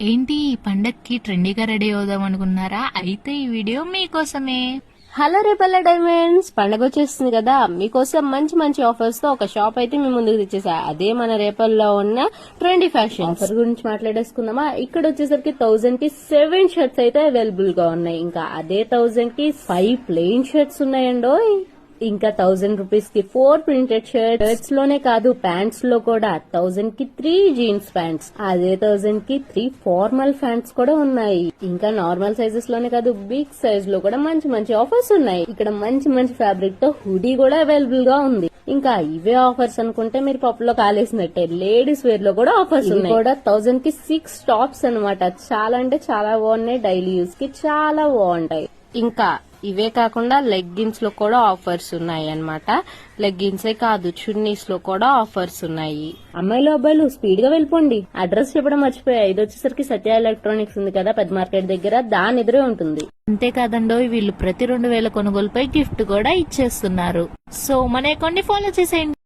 ఏంటి ఈ పండక్కి ట్రెండీగా రెడీ అవుదాం అనుకున్నారా? అయితే ఈ వీడియో మీకోసమే. హలో రేపల్ల డైమండ్స్, పండగ వచ్చేస్తుంది కదా. మీకోసం మంచి మంచి ఆఫర్స్ తో ఒక షాప్ అయితే మీ ముందుకు తెచ్చేసా. అదే మన రేపల్లో ఉన్న ట్రెండీ ఫ్యాషన్ ఆఫర్ గురించి మాట్లాడేసుకుందామా. ఇక్కడ వచ్చేసరికి 1000 కి 7 షర్ట్స్ అయితే అవైలబుల్ గా ఉన్నాయి. ఇంకా అదే 1000 కి 5 ప్లెయిన్ షర్ట్స్ ఉన్నాయండో. ఇంకా 1000 రూపీస్ కి 4 ప్రింటెడ్ షర్ట్స్ లోనే కాదు, ప్యాంట్స్ లో కూడా 1000 కి 3 జీన్స్ ప్యాంట్స్, అదే 1000 కి 3 ఫార్మల్ ప్యాంట్స్ కూడా ఉన్నాయి. ఇంకా నార్మల్ సైజెస్ లోనే కాదు, బిగ్ సైజ్ లో కూడా మంచి మంచి ఆఫర్స్ ఉన్నాయి. ఇక్కడ మంచి మంచి ఫ్యాబ్రిక్ తో హుడీ కూడా అవైలబుల్ గా ఉంది. ఇంకా ఇవే ఆఫర్స్ అనుకుంటే మీరు పప్పులో కాలేసినట్టే. లేడీస్ వేర్ లో కూడా ఆఫర్స్ ఉన్నాయి. కూడా 1000 కి 6 టాప్స్ అన్నమాట. చాలా అంటే చాలా బాగున్నాయి. డైలీ యూస్ కి చాలా బాగుంటాయి. ఇంకా ఇవే కాకుండా లెగ్గిన్స్ లో కూడా ఆఫర్స్ ఉన్నాయి అన్నమాట. లెగ్గిన్సే కాదు, చున్నీస్ లో కూడా ఆఫర్స్ ఉన్నాయి. అమ్మాయిలు అబ్బాయిలు స్పీడ్ గా వెళ్ళిపోండి. అడ్రస్ చెప్పడం మర్చిపోయా. ఇది వచ్చేసరికి సత్య ఎలక్ట్రానిక్స్ ఉంది కదా పెద్ద మార్కెట్ దగ్గర, దాని ఎదురే ఉంటుంది. అంతేకాదండో, వీళ్ళు ప్రతి 2000 కొనుగోలుపై గిఫ్ట్ కూడా ఇచ్చేస్తున్నారు. సో మన అకౌంట్ ని ఫాలో చేసేయండి.